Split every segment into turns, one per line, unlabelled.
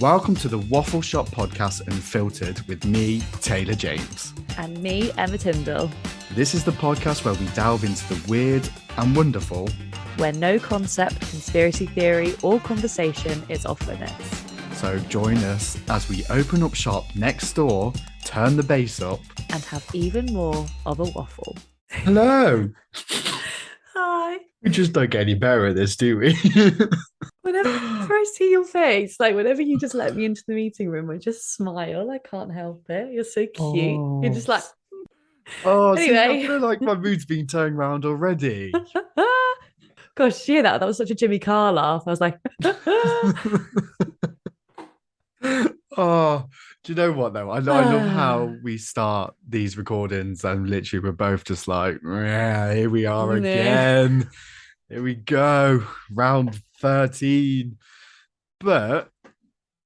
Welcome to the Waffle Shop Podcast Unfiltered with me, Taylor James.
And me, Emma Tindall.
This is the podcast where we delve into the weird and wonderful,
where no concept, conspiracy theory, or conversation is off limits.
So join us as we open up shop next door, turn the bass up,
and have even more of a waffle.
Hello.
Hi.
We just don't get any better at this, do we?
Whenever I see your face, like whenever you just let me into the meeting room, I just smile. I can't help it. You're so cute.
Oh.
You're just like...
Anyway. See, I
Anyway.
feel like my mood's been turned around already.
Gosh, you hear that? That was such a Jimmy Carr laugh. I was like...
Oh, do you know what though? I love how we start these recordings and literally we're both just like, yeah, here we are again. Here we go, round 13. But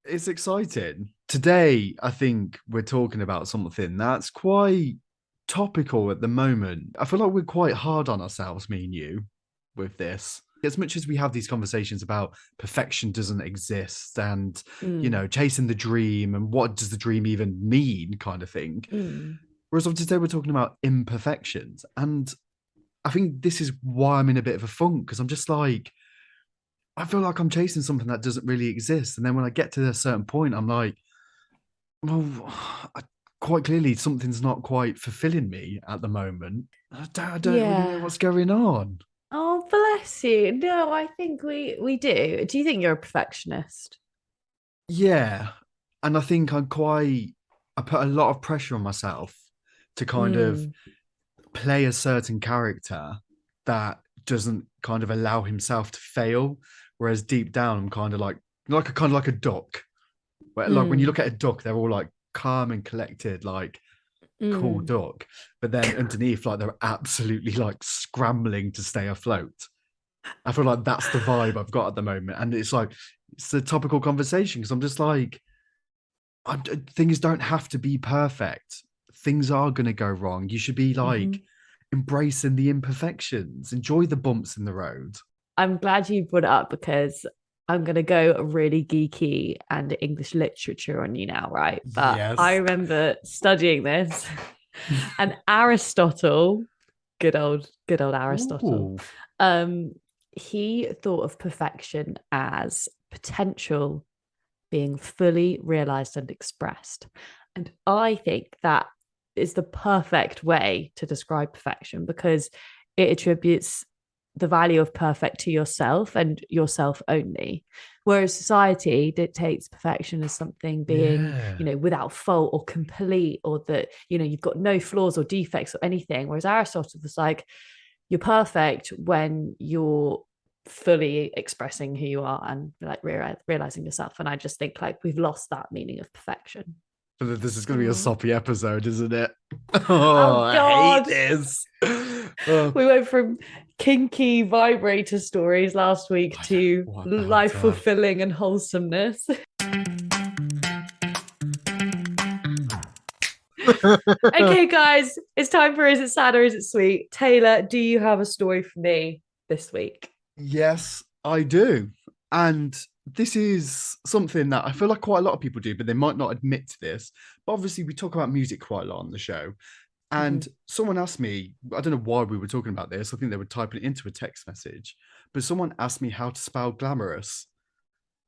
it's exciting. Today, I think we're talking about something that's quite topical at the moment. I feel like we're quite hard on ourselves, me and you, with this. As much as we have these conversations about perfection doesn't exist and, you know, chasing the dream and what does the dream even mean kind of thing. Whereas today we're talking about imperfections. And I think this is why I'm in a bit of a funk, because I'm just like, I feel like I'm chasing something that doesn't really exist. And then when I get to a certain point, I'm like, well, quite clearly something's not quite fulfilling me at the moment. I don't really know what's going on.
Oh, bless you. No, I think we do. Do you think you're a perfectionist?
Yeah. And I think I put a lot of pressure on myself to kind of play a certain character that doesn't kind of allow himself to fail. Whereas deep down, I'm kind of like a duck. Where, like when you look at a duck, they're all like calm and collected, like cool duck. But then underneath, like they're absolutely like scrambling to stay afloat. I feel like that's the vibe I've got at the moment. And it's like, it's a topical conversation because I'm just like, things don't have to be perfect. Things are going to go wrong. You should be like embracing the imperfections, enjoy the bumps in the road.
I'm glad you brought it up because I'm going to go really geeky and English literature on you now, right? But
yes.
I remember studying this and Aristotle, good old Aristotle, he thought of perfection as potential being fully realized and expressed. And I think that is the perfect way to describe perfection because it attributes the value of perfect to yourself and yourself only. Whereas society dictates perfection as something being, you know, without fault or complete, or that, you know, you've got no flaws or defects or anything. Whereas Aristotle was like, you're perfect when you're fully expressing who you are and like realizing yourself. And I just think like we've lost that meaning of perfection.
This is going to be a soppy episode, isn't it?
Oh God.
I hate this.
We went from kinky vibrator stories last week to life fulfilling and wholesomeness. Okay, guys, it's time for Is It Sad or Is It Sweet? Taylor, do you have a story for me this week?
Yes, I do. And this is something that I feel like quite a lot of people do, but they might not admit to this. But obviously, we talk about music quite a lot on the show. And someone asked me, I don't know why we were talking about this. I think they were typing it into a text message. But someone asked me how to spell glamorous.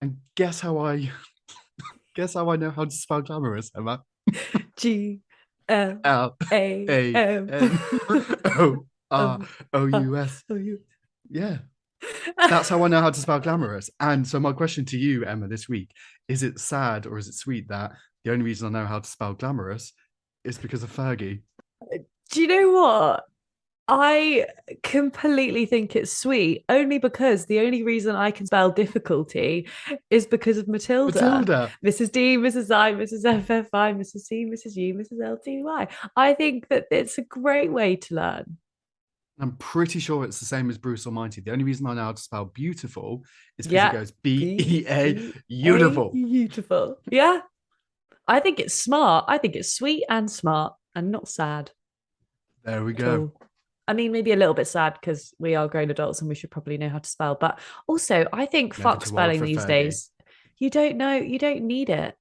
And guess how I know how to spell glamorous, Emma? GLAMOROUS. Yeah. That's how I know how to spell glamorous. And so my question to you, Emma, this week, is it sad or is it sweet that the only reason I know how to spell glamorous is because of Fergie?
Do you know what? I completely think it's sweet, only because the only reason I can spell difficulty is because of Matilda. Mrs. D, Mrs. I, Mrs. FFI, Mrs. C, Mrs. U, Mrs. LTY. I think that it's a great way to learn.
I'm pretty sure it's the same as Bruce Almighty. The only reason I know how to spell beautiful is because it goes B-E-A, beautiful.
Beautiful. Yeah. I think it's smart. I think it's sweet and smart and not sad.
There we go.
I mean, maybe a little bit sad because we are grown adults and we should probably know how to spell. But also, I think fuck spelling these days. You don't know, you don't need it.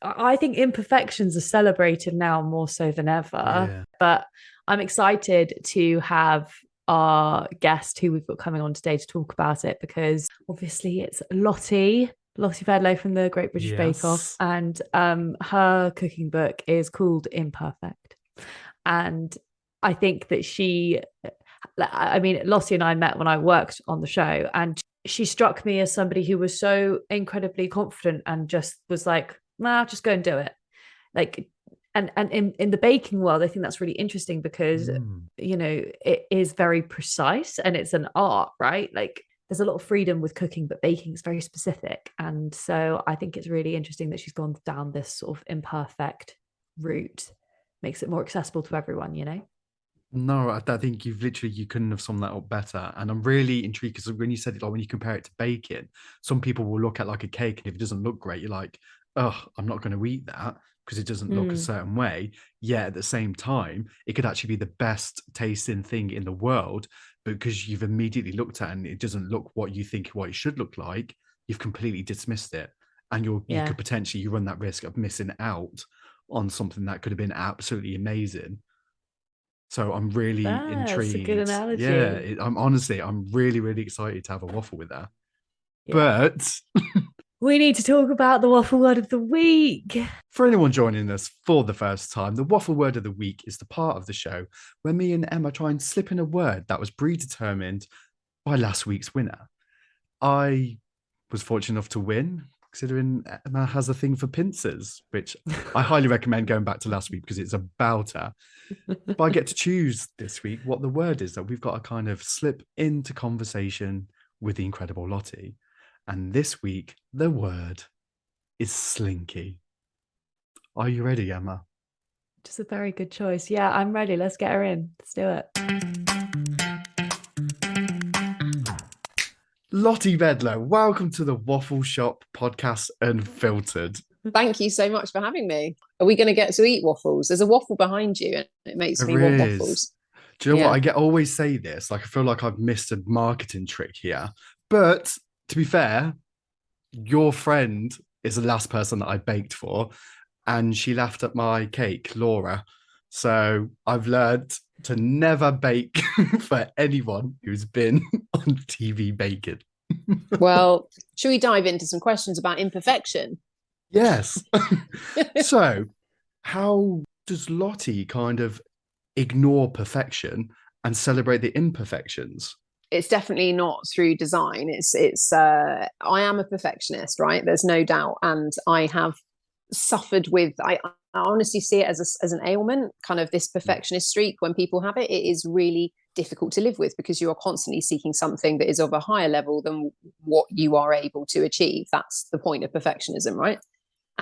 I think imperfections are celebrated now more so than ever. But I'm excited to have our guest who we've got coming on today to talk about it, because obviously it's Lottie Bedlow from the Great British Bake Off, and her cooking book is called Imperfect. And I think that Lottie and I met when I worked on the show, and she struck me as somebody who was so incredibly confident and just was like, nah, just go and do it. Like, and in the baking world, I think that's really interesting because, it is very precise and it's an art, right? Like, there's a lot of freedom with cooking, but baking is very specific. And so I think it's really interesting that she's gone down this sort of imperfect route, makes it more accessible to everyone,
No, I think you couldn't have summed that up better. And I'm really intrigued because when you said it, like when you compare it to baking, some people will look at like a cake, and if it doesn't look great, you're like, oh, I'm not going to eat that because it doesn't look a certain way. Yet at the same time, it could actually be the best tasting thing in the world, because you've immediately looked at it and it doesn't look what you think what it should look like. You've completely dismissed it, and you could potentially run that risk of missing out on something that could have been absolutely amazing. So I'm really intrigued.
That's a good analogy.
Yeah, I'm really, really excited to have a waffle with her. Yeah. But
we need to talk about the waffle word of the week.
For anyone joining us for the first time, the waffle word of the week is the part of the show where me and Emma try and slip in a word that was predetermined by last week's winner. I was fortunate enough to win, considering Emma has a thing for pincers, which I highly recommend going back to last week because it's a belter. But I get to choose this week what the word is that we've got to kind of slip into conversation with the incredible Lottie. And this week, the word is slinky. Are you ready, Emma?
Just a very good choice. Yeah, I'm ready. Let's get her in. Let's do it.
Lottie Bedlow, welcome to the Waffle Shop Podcast Unfiltered.
Thank you so much for having me. Are we going to get to eat waffles? There's a waffle behind you and it makes me want waffles.
Do you know what? I always say this, like I feel like I've missed a marketing trick here. But to be fair, your friend is the last person that I baked for, and she laughed at my cake, Laura. So I've learned to never bake for anyone who's been on TV baking.
Well, should we dive into some questions about imperfection?
Yes. So how does Lottie kind of ignore perfection and celebrate the imperfections?
It's definitely not through design. I am a perfectionist, right? There's no doubt. And I have suffered with, I honestly see it as an ailment, kind of this perfectionist streak. When people have it, it is really difficult to live with because you are constantly seeking something that is of a higher level than what you are able to achieve. That's the point of perfectionism, right?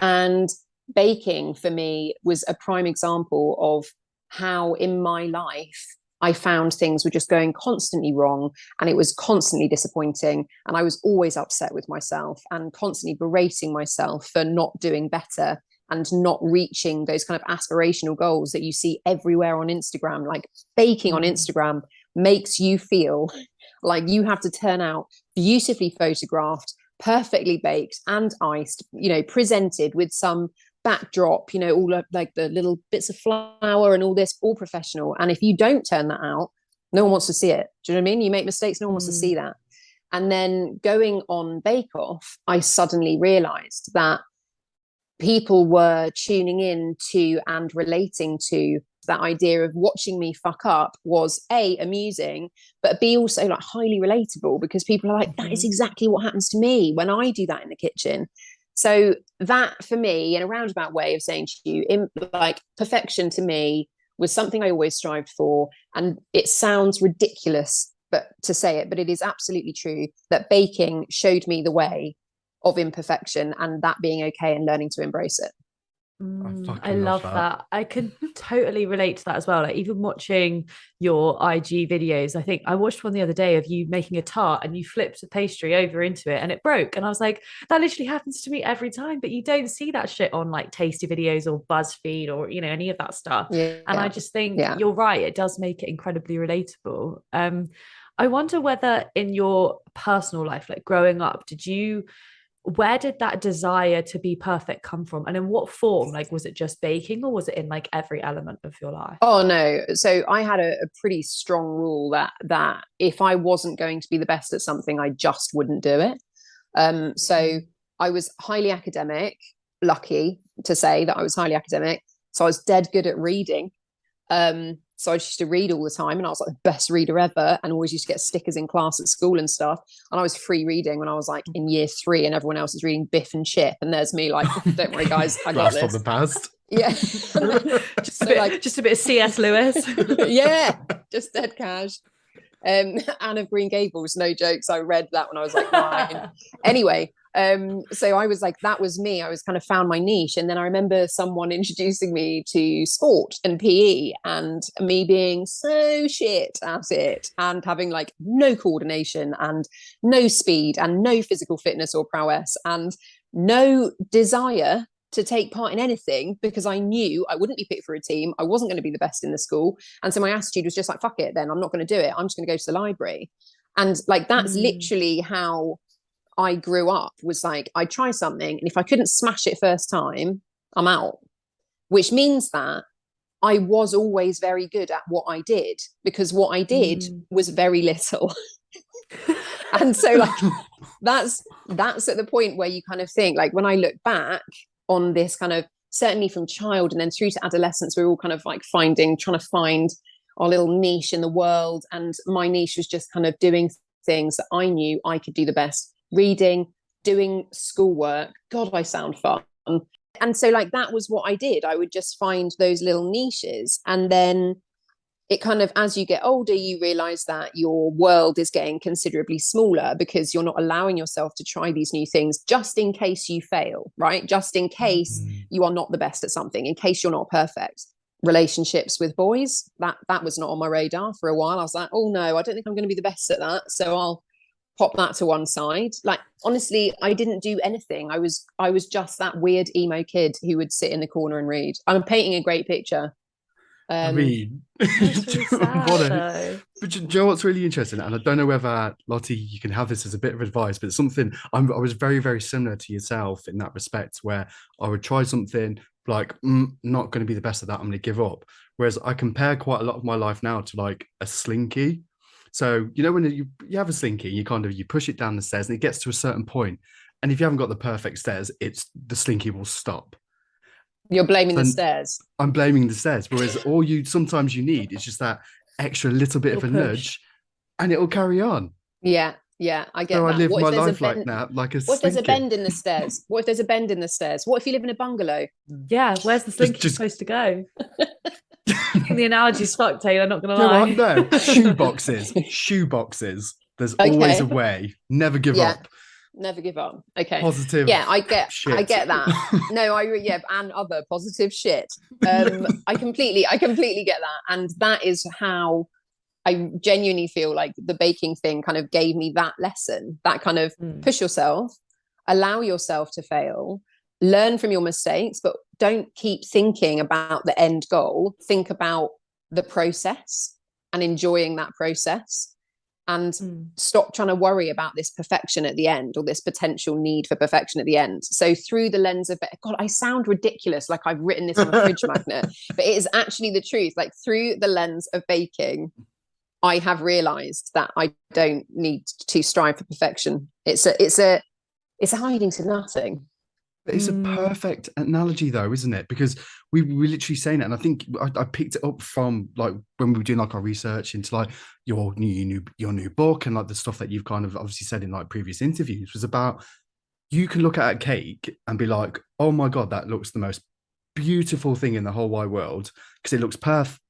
And baking for me was a prime example of how in my life I found things were just going constantly wrong, and it was constantly disappointing, and I was always upset with myself and constantly berating myself for not doing better and not reaching those kind of aspirational goals that you see everywhere on Instagram. Like baking on Instagram makes you feel like you have to turn out beautifully photographed, perfectly baked and iced, presented with some backdrop, all of like the little bits of flour and all this, all professional. And if you don't turn that out, no one wants to see it. Do you know what I mean? You make mistakes, no one wants to see that. And then going on Bake Off, I suddenly realized that people were tuning in to and relating to that idea of watching me fuck up was A, amusing, but B, also like highly relatable, because people are like, that is exactly what happens to me when I do that in the kitchen. So that for me, in a roundabout way of saying to you, like perfection to me was something I always strived for. And it sounds ridiculous to say it, but it is absolutely true that baking showed me the way of imperfection, and that being okay and learning to embrace it.
I love that. I can totally relate to that as well. Like even watching your IG videos, I think I watched one the other day of you making a tart and you flipped a pastry over into it and it broke. And I was like, that literally happens to me every time, but you don't see that shit on like tasty videos or BuzzFeed or, any of that stuff. And I just think you're right. It does make it incredibly relatable. I wonder whether in your personal life, like growing up, where did that desire to be perfect come from? And in what form? Like, was it just baking or was it in like every element of your life?
Oh no. So I had a pretty strong rule that if I wasn't going to be the best at something, I just wouldn't do it. So I was highly academic, lucky to say that I was highly academic. So I was dead good at reading. So I used to read all the time and I was like the best reader ever and always used to get stickers in class at school and stuff. And I was free reading when I was like in year 3 and everyone else is reading Biff and Chip. And there's me like, don't worry guys, I got this.
From the past.
Yeah.
just a bit of C.S. Lewis.
Yeah, just dead cash. Anne of Green Gables, no jokes. I read that when I was like 9. Anyway, so I was like, that was me. I was kind of found my niche. And then I remember someone introducing me to sport and PE and me being so shit at it and having like no coordination and no speed and no physical fitness or prowess and no desire to take part in anything because I knew I wouldn't be picked for a team. I wasn't going to be the best in the school. And so my attitude was just like, fuck it, then I'm not going to do it. I'm just going to go to the library. And like, that's literally how I grew up, was like, I try something. And if I couldn't smash it first time, I'm out, which means that I was always very good at what I did because what I did was very little. And so like, that's at the point where you kind of think like, when I look back on this kind of, certainly from child and then through to adolescence, we're all kind of like trying to find our little niche in the world. And my niche was just kind of doing things that I knew I could do the best. Reading, doing schoolwork. God, I sound fun. And so like, that was what I did. I would just find those little niches. And then it kind of, as you get older, you realize that your world is getting considerably smaller because you're not allowing yourself to try these new things just in case you fail, right? Just in case you are not the best at something, in case you're not perfect. Relationships with boys, that was not on my radar for a while. I was like, oh no, I don't think I'm going to be the best at that. So I'll pop that to one side. Like, honestly, I didn't do anything. I was just that weird emo kid who would sit in the corner and read. I'm painting a great picture.
I mean, but do you know what's really interesting? And I don't know whether, Lottie, you can have this as a bit of advice, but it's something I was very, very similar to yourself in that respect, where I would try something like, not going to be the best at that, I'm going to give up. Whereas I compare quite a lot of my life now to like a slinky. So, you know, when you have a slinky, you push it down the stairs and it gets to a certain point. And if you haven't got the perfect stairs, the slinky will stop.
You're blaming the stairs.
I'm blaming the stairs. Whereas sometimes you need is just that extra little bit of a nudge and it'll carry on.
Yeah, I get that.
I live my life like that, like a
What if there's a bend in the stairs? What if there's a bend in the stairs? What if you live in a bungalow?
Yeah, where's the slinky supposed to go? The analogy's fucked, Taylor, not going to lie.
No, shoeboxes. There's always a way. Never give up.
Never give up. Okay.
Positive.
Yeah, I get that. No, and other positive shit. I completely get that. And that is how I genuinely feel like the baking thing kind of gave me that lesson, that kind of push yourself, allow yourself to fail, learn from your mistakes, but don't keep thinking about the end goal. Think about the process and enjoying that process. And stop trying to worry about this perfection at the end or this potential need for perfection at the end. So through the lens of, God, I sound ridiculous, like I've written this on a fridge magnet, but it is actually the truth. Like through the lens of baking, I have realized that I don't need to strive for perfection. It's a hiding to nothing.
It's a perfect analogy though, isn't it? Because we literally saying it, and I think I picked it up from like when we were doing like our research into like your new book and like the stuff that you've kind of obviously said in like previous interviews was about, you can look at a cake and be like, oh my God, that looks the most beautiful thing in the whole wide world because it looks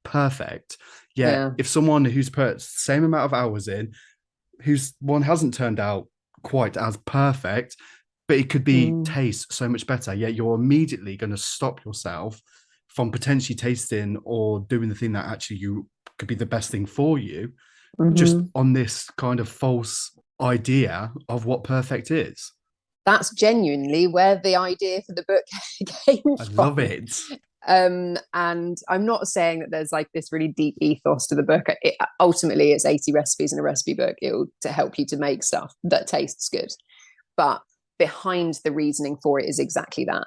perfect. Yeah. If someone who's put the same amount of hours in, whose one hasn't turned out quite as perfect, but it could be taste so much better. Yet you're immediately going to stop yourself from potentially tasting or doing the thing that actually you could be the best thing for you, just on this kind of false idea of what perfect is.
That's genuinely where the idea for the book came from.
I love it.
And I'm not saying that there's like this really deep ethos to the book. Ultimately, it's 80 recipes in a recipe book. It'll to help you to make stuff that tastes good. But behind the reasoning for it is exactly that,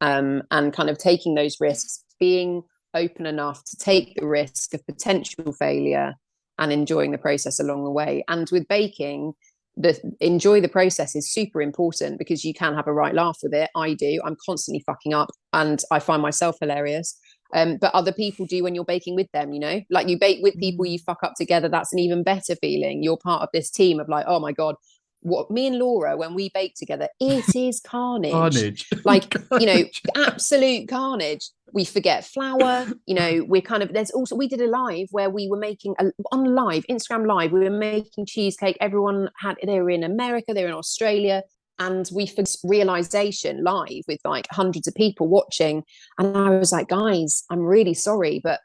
and kind of taking those risks, being open enough to take the risk of potential failure and enjoying the process along the way. And with baking, enjoy the process is super important because you can have a right laugh with it. I do. I'm constantly fucking up and I find myself hilarious. But other people do when you're baking with them, like you bake with people, you fuck up together. That's an even better feeling. You're part of this team of like, oh my God, what me and Laura, when we bake together, it is carnage. Like,
Carnage.
Absolute carnage. We forget flour, we're kind of, there's also, we did a live where we were making on live, Instagram live, we were making cheesecake. Everyone they were in America, they were in Australia. And we for realization live with like hundreds of people watching. And I was like, guys, I'm really sorry, but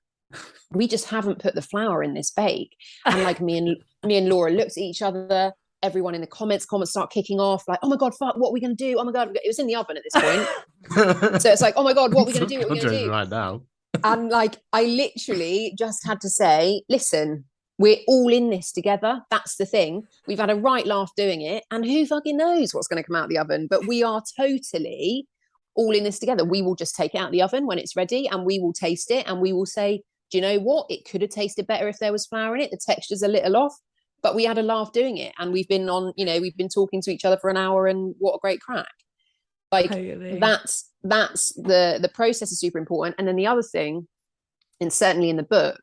we just haven't put the flour in this bake. And like me and Laura looked at each other. Everyone in the comments start kicking off like, oh my God, fuck, what are we going to do? Oh my God, it was in the oven at this point. So it's like, oh my God, what are we going to do? What are we going to do?
Right now.
And like, I literally just had to say, listen, we're all in this together. That's the thing. We've had a right laugh doing it. And who fucking knows what's going to come out of the oven? But we are totally all in this together. We will just take it out of the oven when it's ready and we will taste it. And we will say, do you know what? It could have tasted better if there was flour in it. The texture's a little off. But we had a laugh doing it, and we've been talking to each other for an hour, and what a great crack! Like totally. that's the process is super important. And then the other thing, and certainly in the book,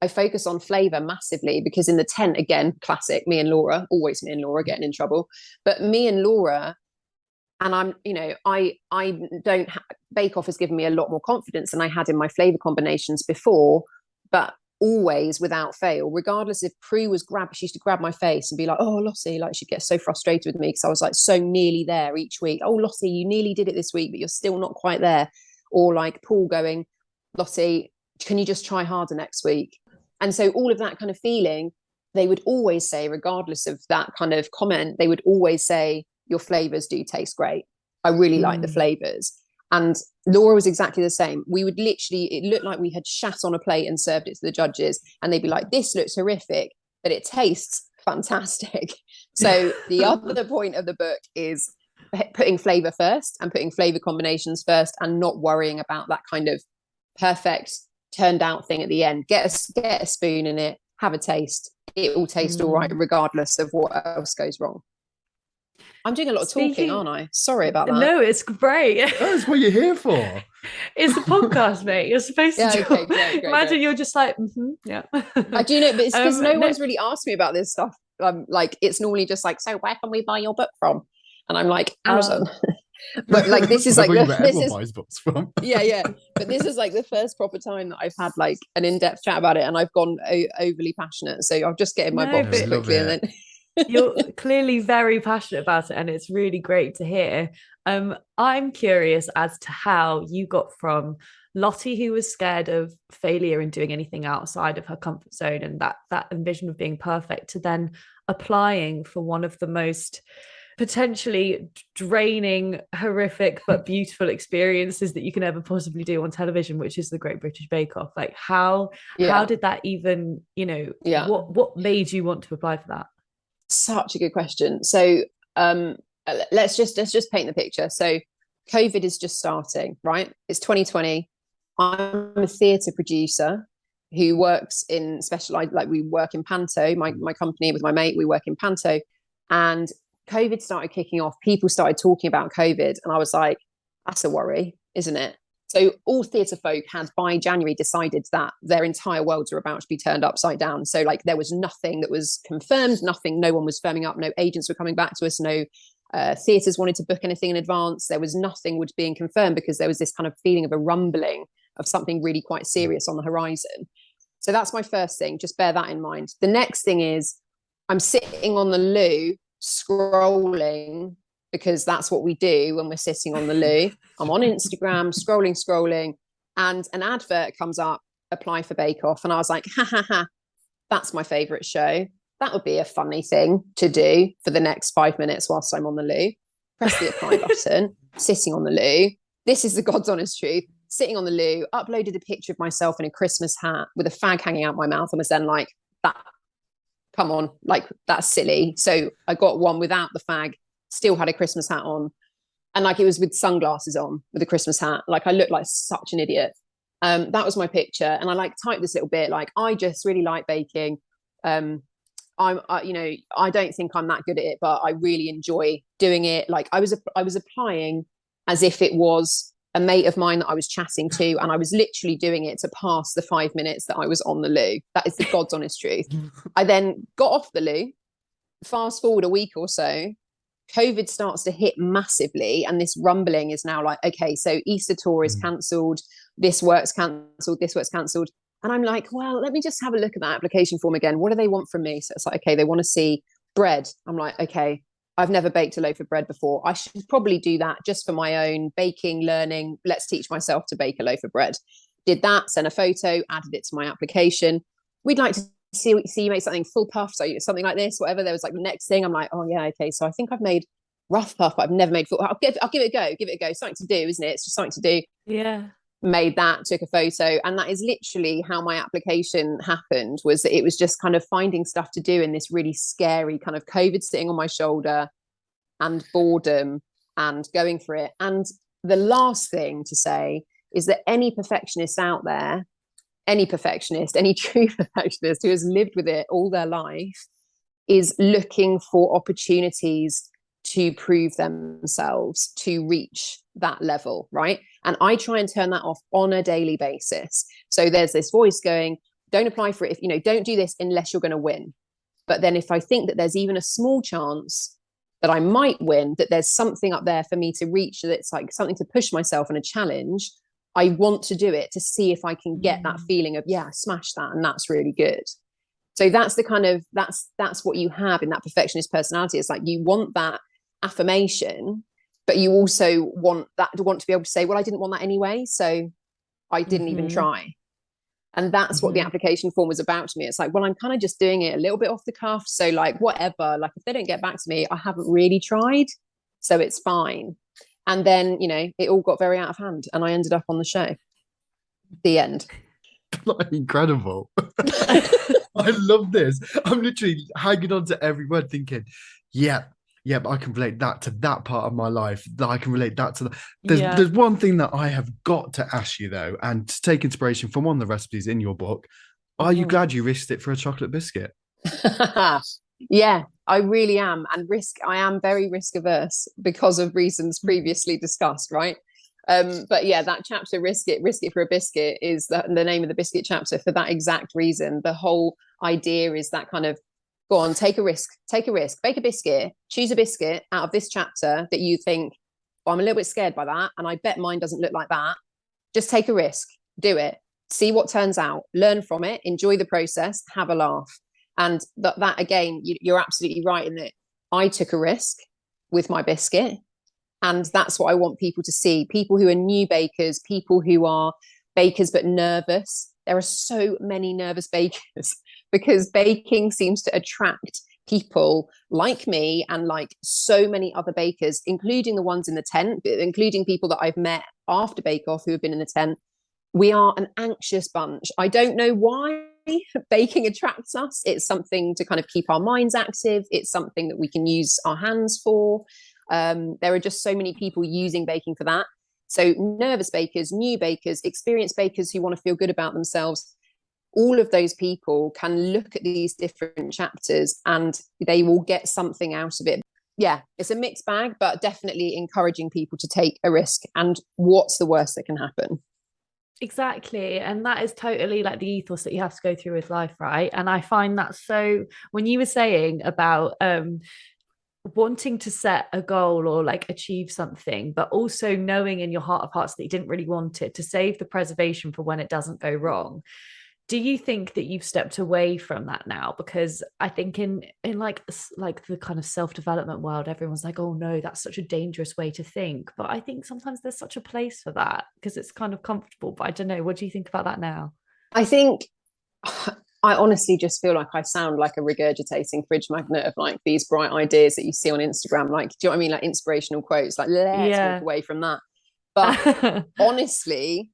I focus on flavor massively because in the tent, again, classic, always me and Laura getting in trouble, but me and Laura, and I'm, I don't Bake Off has given me a lot more confidence than I had in my flavor combinations before, but always without fail, regardless if Prue she used to grab my face and be like, oh Lottie, like she'd get so frustrated with me because I was like so nearly there each week. Oh Lottie, you nearly did it this week but you're still not quite there. Or like Paul going, Lottie, can you just try harder next week? And so all of that kind of feeling, they would always say, regardless of that kind of comment, they would always say, your flavors do taste great. I really like the flavors. And Laura was exactly the same. We would literally, it looked like we had shat on a plate and served it to the judges. And they'd be like, this looks horrific, but it tastes fantastic. So the other point of the book is putting flavor first and putting flavor combinations first and not worrying about that kind of perfect turned out thing at the end. Get a spoon in it, have a taste. It will taste all right, regardless of what else goes wrong. I'm doing a lot of talking, aren't I? Sorry about that.
No, it's great.
That's what you're here for.
It's a podcast, mate. You're supposed to talk.
Okay, great,
Imagine you're just like, yeah.
I do know, but it's because no one's really asked me about this stuff. Like, it's normally just like, so where can we buy your book from? And I'm like, Amazon. But like, this is like
buys books from.
yeah. But this is like the first proper time that I've had like an in-depth chat about it, and I've gone overly passionate. So I'll just get in my box quickly, and then.
You're clearly very passionate about it, and it's really great to hear. I'm curious as to how you got from Lottie, who was scared of failure and doing anything outside of her comfort zone and that envision of being perfect, to then applying for one of the most potentially draining, horrific but beautiful experiences that you can ever possibly do on television, which is the Great British Bake Off. Like how did that even, what made you want to apply for that?
Such a good question. So let's just paint the picture. So COVID is just starting, right? It's 2020. I'm a theatre producer who works in specialized, like we work in Panto, my company with my mate, we work in Panto, and COVID started kicking off. People started talking about COVID, and I was like, that's a worry, isn't it? So all theatre folk had by January decided that their entire worlds were about to be turned upside down. So like there was nothing that was confirmed, no one was firming up, no agents were coming back to us, no theatres wanted to book anything in advance. There was nothing was being confirmed because there was this kind of feeling of a rumbling of something really quite serious on the horizon. So that's my first thing. Just bear that in mind. The next thing is I'm sitting on the loo scrolling, because that's what we do when we're sitting on the loo. I'm on Instagram, scrolling, and an advert comes up, apply for Bake Off. And I was like, that's my favourite show. That would be a funny thing to do for the next 5 minutes whilst I'm on the loo. Press the apply button, sitting on the loo. This is the God's honest truth. sitting on the loo, uploaded a picture of myself in a Christmas hat with a fag hanging out my mouth, and was then like, that, come on, like, that's silly. So I got one without the fag, still had a Christmas hat on, and like it was with sunglasses on with a Christmas hat. Like I looked like such an idiot. That was my picture. And I like typed this little bit, like, I just really like baking. I don't think I'm that good at it, but I really enjoy doing it. Like I was applying as if it was a mate of mine that I was chatting to, and I was literally doing it to pass the 5 minutes that I was on the loo. That is the God's honest truth. I then got off the loo. Fast forward a week or so, COVID starts to hit massively, and this rumbling is now like, okay, so Easter tour is cancelled, this work's cancelled, this work's cancelled. And I'm like, well, let me just have a look at that application form again. What do they want from me? So it's like, okay, they want to see bread. I'm like, okay, I've never baked a loaf of bread before. I should probably do that just for my own baking learning. Let's teach myself to bake a loaf of bread. Did that, sent a photo, added it to my application. We'd like to see you make something full puff, so something like this, whatever. There was like the next thing. I'm like, oh yeah, okay. So I think I've made rough puff, but I've never made full. I'll give it a go. Give it a go. Something to do, isn't it? It's just something to do.
Yeah.
Made that, took a photo, and that is literally how my application happened. Was that it was just kind of finding stuff to do in this really scary kind of COVID sitting on my shoulder and boredom and going for it. And the last thing to say is that any perfectionist out there, any perfectionist, any true perfectionist who has lived with it all their life, is looking for opportunities to prove themselves, to reach that level, right? And I try and turn that off on a daily basis. So there's this voice going, don't apply for it, if don't do this unless you're going to win. But then if I think that there's even a small chance that I might win, that there's something up there for me to reach, that's like something to push myself and a challenge, I want to do it to see if I can get that feeling of, yeah, smash that, and that's really good. So that's the kind of, that's what you have in that perfectionist personality. It's like you want that affirmation, but you also want to be able to say, well, I didn't want that anyway, so I didn't even try. And that's what the application form was about to me. It's like, well, I'm kind of just doing it a little bit off the cuff, so like whatever, like if they don't get back to me, I haven't really tried, so it's fine. And then it all got very out of hand, and I ended up on the show. The end.
Incredible. I love this. I'm literally hanging on to every word, thinking, yeah, but I can relate that to that part of my life. That I can relate that to the. There's one thing that I have got to ask you though, and to take inspiration from one of the recipes in your book. Are you glad you risked it for a chocolate biscuit?
Yeah, I really am. And I am very risk averse because of reasons previously discussed, right? But yeah, that chapter, risk it for a biscuit, is the name of the biscuit chapter for that exact reason. The whole idea is that kind of, go on, take a risk, bake a biscuit, choose a biscuit out of this chapter that you think, well, I'm a little bit scared by that, and I bet mine doesn't look like that. Just take a risk, do it, see what turns out, learn from it, enjoy the process, have a laugh. And that again, you're absolutely right in that I took a risk with my biscuit. And that's what I want people to see. People who are new bakers, people who are bakers but nervous. There are so many nervous bakers because baking seems to attract people like me and like so many other bakers, including the ones in the tent, including people that I've met after Bake Off who have been in the tent. We are an anxious bunch. I don't know why baking attracts us. It's something to kind of keep our minds active. It's something that we can use our hands for. There are just so many people using baking for that. So nervous bakers, new bakers, experienced bakers who want to feel good about themselves, all of those people can look at these different chapters and they will get something out of it. Yeah, it's a mixed bag, but definitely encouraging people to take a risk. And what's the worst that can happen?
Exactly. And that is totally like the ethos that you have to go through with life, right? And I find that so, when you were saying about wanting to set a goal or like achieve something, but also knowing in your heart of hearts that you didn't really want it, to save the preservation for when it doesn't go wrong. Do you think that you've stepped away from that now? Because I think in like the kind of self-development world, everyone's like, oh no, that's such a dangerous way to think. But I think sometimes there's such a place for that because it's kind of comfortable. But I don't know, what do you think about that now?
I think I honestly just feel like I sound like a regurgitating fridge magnet of like these bright ideas that you see on Instagram. Like, do you know what I mean? Like inspirational quotes, like let's walk away from that. But honestly,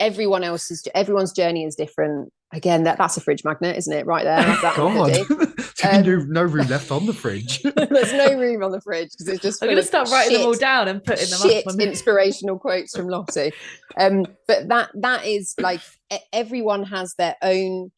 everyone's journey is different. Again, that's a fridge magnet, isn't it? Right there. That
God, no room left on the fridge.
There's no room on the fridge because it's just.
I'm going to start writing them all down and putting them up on
inspirational quotes from Lottie. But that is like everyone has their own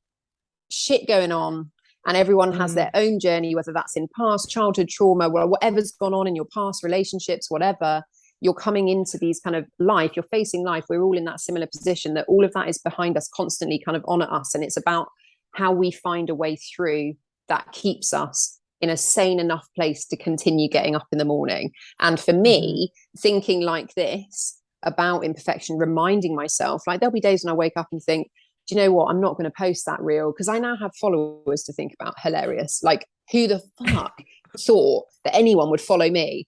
shit going on, and everyone has their own journey, whether that's in past childhood trauma, or whatever's gone on in your past relationships, whatever. You're coming into these kind of life, you're facing life. We're all in that similar position that all of that is behind us, constantly kind of on at us. And it's about how we find a way through that keeps us in a sane enough place to continue getting up in the morning. And for me, thinking like this about imperfection, reminding myself, like there'll be days when I wake up and think, do you know what? I'm not going to post that reel because I now have followers to think about. Hilarious. Like, who the fuck thought that anyone would follow me?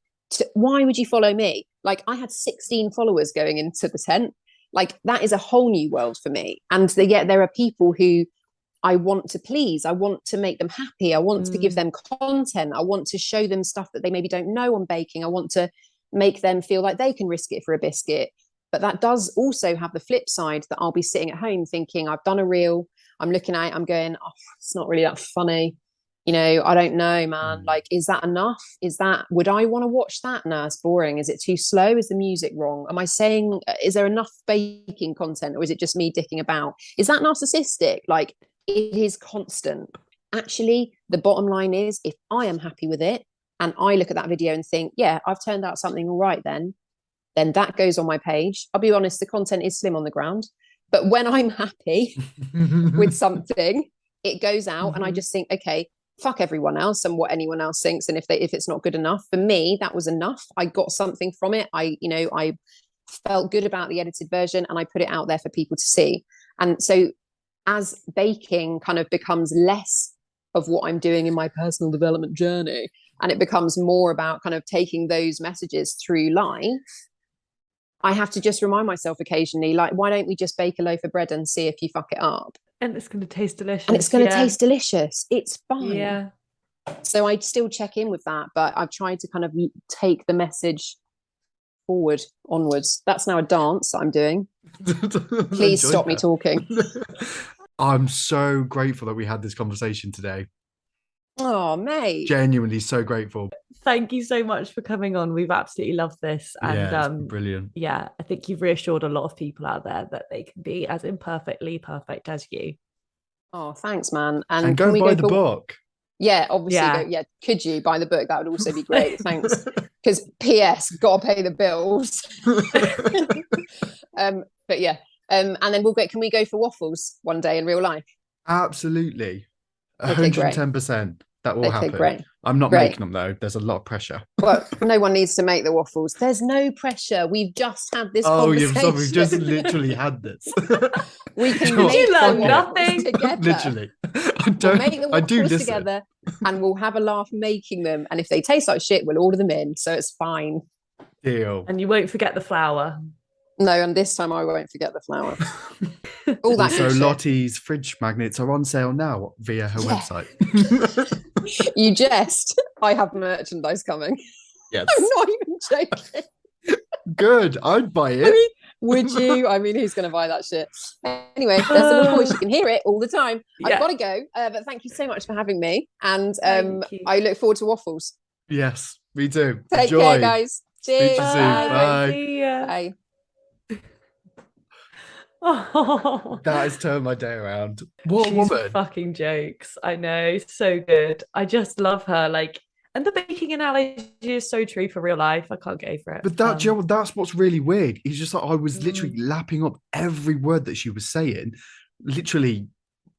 Why would you follow me? Like, I had 16 followers going into the tent. Like, that is a whole new world for me. And yet there are people who I want to please. I want to make them happy. I want to give them content. I want to show them stuff that they maybe don't know on baking. I want to make them feel like they can risk it for a biscuit. But that does also have the flip side that I'll be sitting at home thinking, I've done a reel, I'm looking at it, I'm going, oh, it's not really that funny. You know, I don't know, man. Like, is that enough? Would I want to watch that? No, it's boring. Is it too slow? Is the music wrong? Am I saying, is there enough baking content, or is it just me dicking about? Is that narcissistic? Like, it is constant. Actually, the bottom line is, if I am happy with it and I look at that video and think, yeah, I've turned out something all right, then that goes on my page. I'll be honest, the content is slim on the ground. But when I'm happy with something, it goes out and I just think, okay, fuck everyone else and what anyone else thinks. And if it's not good enough for me, that was enough. I got something from it. I felt good about the edited version and I put it out there for people to see. And so as baking kind of becomes less of what I'm doing in my personal development journey, and it becomes more about kind of taking those messages through life, I have to just remind myself occasionally, like, why don't we just bake a loaf of bread and see if you fuck it up?
And it's going to taste delicious.
And it's going to taste delicious. It's fine.
Yeah.
So I still check in with that, but I've tried to kind of take the message onwards. That's now a dance that I'm doing. Please stop me talking.
I'm so grateful that we had this conversation today.
Oh, mate.
Genuinely so grateful.
Thank you so much for coming on. We've absolutely loved this. And
yeah, it's brilliant.
Yeah, I think you've reassured a lot of people out there that they can be as imperfectly perfect as you.
Oh, thanks, man.
And go buy the book.
Yeah, obviously. Could you buy the book? That would also be great. Thanks. Because P.S. gotta pay the bills. But yeah. And then can we go for waffles one day in real life?
Absolutely. 110%. That will happen.
Great.
I'm not making them though. There's a lot of pressure.
Well, no one needs to make the waffles. There's no pressure. We've just had this conversation.
Oh, we've just literally had this.
We can make
nothing
together.
Literally.
We'll make the waffles together and we'll have a laugh making them. And if they taste like shit, we'll order them in. So it's fine.
Deal.
And you won't forget the flour.
No, and this time I won't forget the flour. All that.
So Lottie's fridge magnets are on sale now via her website.
You jest. I have merchandise coming.
Yes.
I'm not even joking.
Good. I'd buy it.
I mean, would you? I mean, who's going to buy that shit? Anyway, there's the voice. You can hear it all the time. Yeah. I've got to go. But thank you so much for having me. And I look forward to waffles.
Yes, me too.
Take care, guys. Cheers.
Speak to you soon. Bye.
Bye.
Oh,
that has turned my day around. What
she's
woman?
Fucking jokes. I know, so good. I just love her. Like, and the baking analogy is so true for real life. I can't get over it.
But that's what's really weird. He's just like, I was literally lapping up every word that she was saying. Literally,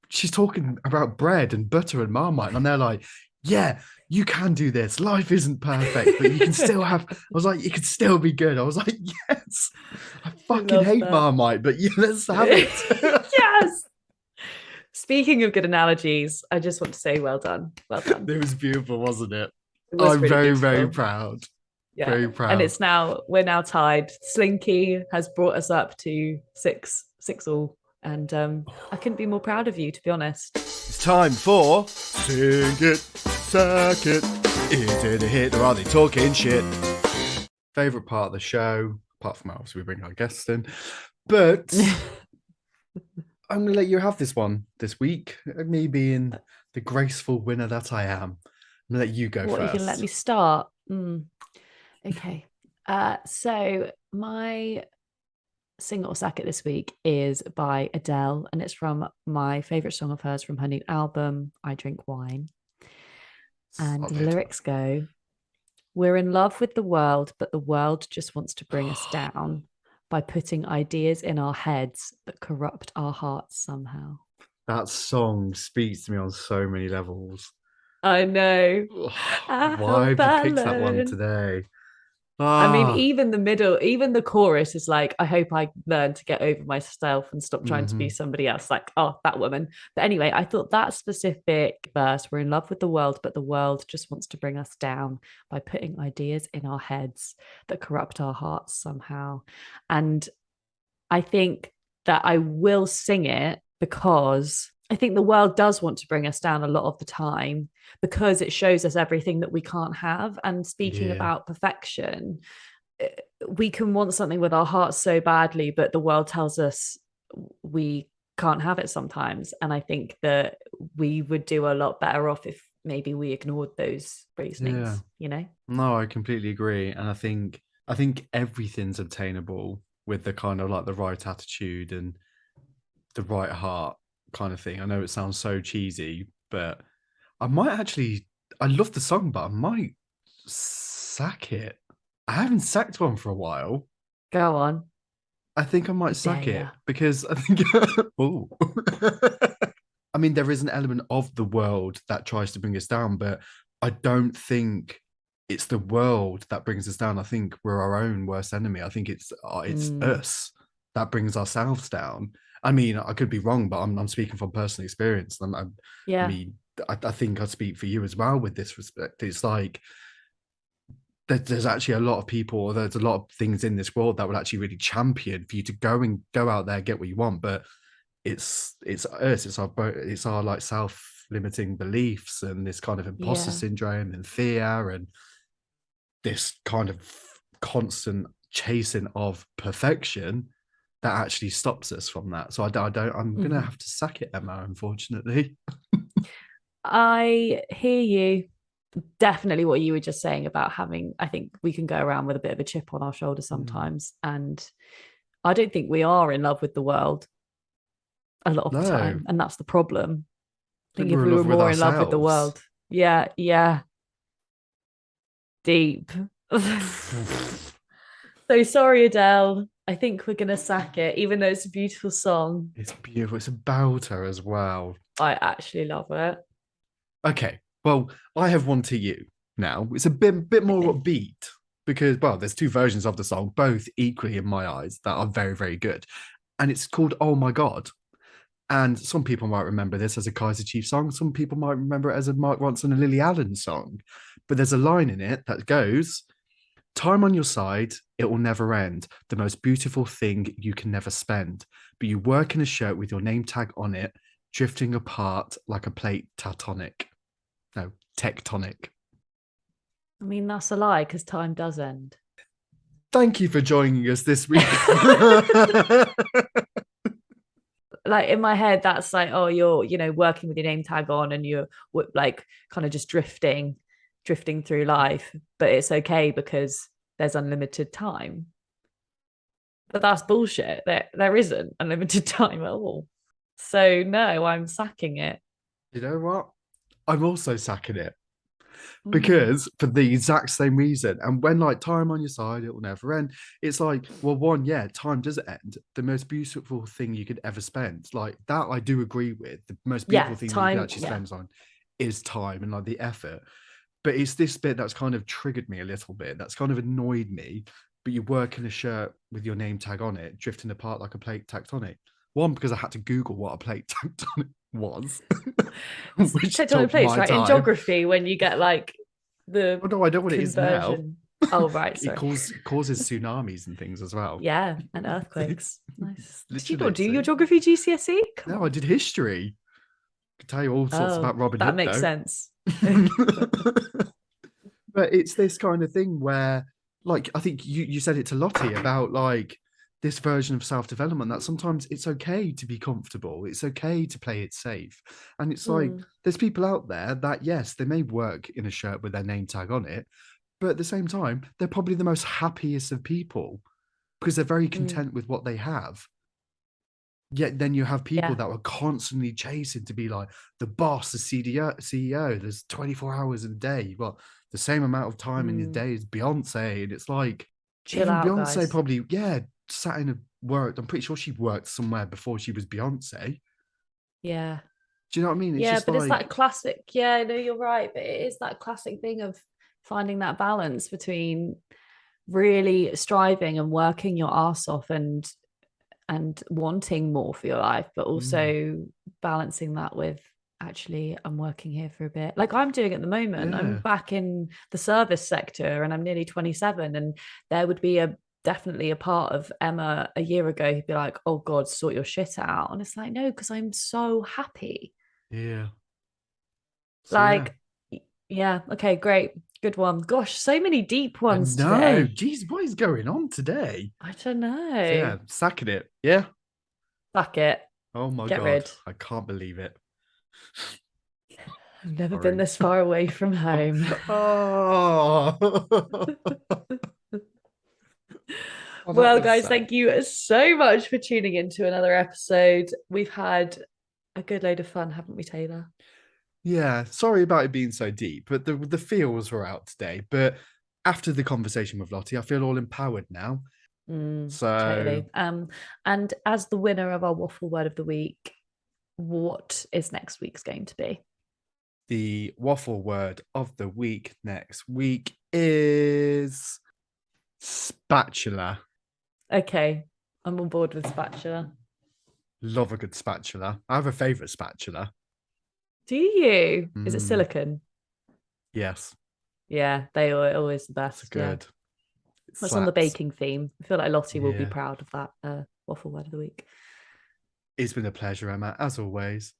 she's talking about bread and butter and Marmite, and they're like, yeah, you can do this. Life isn't perfect, but you can still have. I was like, it could still be good. I was like, yes. I fucking hate Marmite, but yeah, let's have it.
Yes. Speaking of good analogies, I just want to say, well done. Well done.
It was beautiful, wasn't it?
I'm
very, very proud.
Yeah.
Very proud.
And we're now tied. Slinky has brought us up to six all. And I couldn't be more proud of you, to be honest.
It's time for Sing It, Sack It. Is it a hit or are they talking shit? Favourite part of the show, apart from obviously we bring our guests in, But I'm going to let you have this one this week. Me being the graceful winner that I am. I'm going to let you go
What,
first.
you can let me start? Okay. So my single sack it this week is by Adele, and it's from my favorite song of hers from her new album, I Drink Wine. And the lyrics go, we're in love with the world, but the world just wants to bring us down by putting ideas in our heads that corrupt our hearts somehow.
That song speaks to me on so many levels.
I know.
Why have you picked that one today?
I mean, even the chorus is like, I hope I learn to get over myself and stop trying to be somebody else. Like, oh, that woman. But anyway, I thought that specific verse, we're in love with the world, but the world just wants to bring us down by putting ideas in our heads that corrupt our hearts somehow. And I think that I will sing it because I think the world does want to bring us down a lot of the time because it shows us everything that we can't have. And speaking about perfection, we can want something with our hearts so badly, but the world tells us we can't have it sometimes. And I think that we would do a lot better off if maybe we ignored those reasonings, you know?
No, I completely agree. And I think everything's obtainable with the kind of like the right attitude and the right heart kind of thing. I know it sounds so cheesy, but I love the song, but I might sack it. I haven't sacked one for a while.
Go on.
I think I might sack it because I think I mean, there is an element of the world that tries to bring us down, but I don't think it's the world that brings us down. I think we're our own worst enemy. I think it's us that brings ourselves down. I mean, I could be wrong, but I'm speaking from personal experience. I mean, I think I speak for you as well with this respect. It's like there's actually a lot of people, or there's a lot of things in this world that would actually really champion for you to go out there, get what you want. But it's us, it's our like self-limiting beliefs and this kind of imposter syndrome and fear and this kind of constant chasing of perfection that actually stops us from that. So I'm gonna have to sack it, Emma, unfortunately.
I hear you. Definitely what you were just saying about having, I think we can go around with a bit of a chip on our shoulder sometimes. And I don't think we are in love with the world a lot of the time. And that's the problem. I think if we were more in love with the world. Yeah. Deep. So sorry, Adele. I think we're going to sack it, even though it's a beautiful song.
It's beautiful. It's about her as well.
I actually love it.
Okay. Well, I have one to you now. It's a bit more upbeat because, well, there's two versions of the song, both equally in my eyes, that are very, very good. And it's called Oh My God. And some people might remember this as a Kaiser Chiefs song. Some people might remember it as a Mark Ronson and Lily Allen song. But there's a line in it that goes, time on your side, it will never end. The most beautiful thing you can never spend. But you work in a shirt with your name tag on it, drifting apart like a plate tectonic. No, tectonic.
I mean, that's a lie because time does end.
Thank you for joining us this week.
Like in my head, that's like, oh, you're, working with your name tag on and you're like kind of just drifting through life, but it's okay because there's unlimited time. But that's bullshit. There isn't unlimited time at all. So no, I'm sacking it.
You know what? I'm also sacking it because for the exact same reason. And when like time on your side, it will never end. It's like, well, time doesn't end. The most beautiful thing you could ever spend, like that, I do agree with. The most beautiful thing you can actually spend on is time and like the effort. But it's this bit that's kind of triggered me a little bit. That's kind of annoyed me. But you work in a shirt with your name tag on it, drifting apart like a plate tectonic. One, because I had to Google what a plate tectonic was.
Tectonic plates, right? In geography, when you get like the
no, I know what conversion. It is now.
Oh, right. Sorry.
It causes tsunamis and things as well.
Yeah, and earthquakes. Nice. Did you not do your geography GCSE?
No, I did history. I could tell you all sorts about Robin Hood.
That makes sense.
But it's this kind of thing where, like, I think you said it to Lottie about like this version of self-development that sometimes it's okay to be comfortable. It's okay to play it safe. And it's like, there's people out there that, yes, they may work in a shirt with their name tag on it, but at the same time, they're probably the most happiest of people because they're very content with what they have. Yet then you have people that are constantly chasing to be like the boss, the CEO. There's 24 hours in a day. You've got the same amount of time in your day as Beyonce. And it's like,
chill
even
out,
Beyonce
guys.
probably, sat in a worked. I'm pretty sure she worked somewhere before she was Beyonce.
Yeah.
Do you know what I mean? It's
yeah,
just
but
like,
it's that classic. Yeah, no, you're right. But it is that classic thing of finding that balance between really striving and working your ass off and wanting more for your life, but also balancing that with actually I'm working here for a bit, like I'm doing at the moment. I'm back in the service sector and I'm nearly 27, and there would be definitely a part of Emma a year ago who'd be like, oh God, sort your shit out. And it's like, no, because I'm so happy.
So,
like, yeah, okay, great. Good one. Gosh, so many deep ones
today.
today.
Jeez, what is going on today?
I don't know.
So, yeah, sacking it. Yeah.
Fuck it.
Oh my
Get
God.
rid.
I can't believe it.
I've never been this far away from home. Well, guys, thank you so much for tuning into another episode. We've had a good load of fun, haven't we, Taylor?
Yeah, sorry about it being so deep, but the feels were out today. But after the conversation with Lottie, I feel all empowered now.
Totally. And as the winner of our waffle word of the week, what is next week's going to be?
The waffle word of the week next week is spatula.
Okay, I'm on board with spatula.
Love a good spatula. I have a favorite spatula.
Do you? Is it silicone?
Yes.
Yeah, they are always the best.
It's good.
Yeah. That's on the baking theme. I feel like Lottie will be proud of that waffle word of the week.
It's been a pleasure, Emma, as always.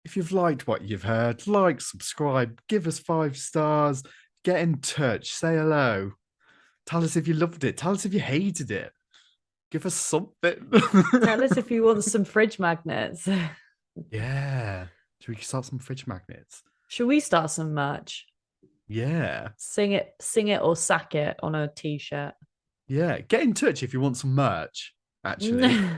If you've liked what you've heard, like, subscribe, give us 5 stars, get in touch, say hello. Tell us if you loved it. Tell us if you hated it. Give us something.
Tell us if you want some fridge magnets.
Yeah. Should we start some fridge magnets?
Should we start some merch?
Yeah.
Sing it or sack it on a t-shirt.
Yeah. Get in touch if you want some merch, actually.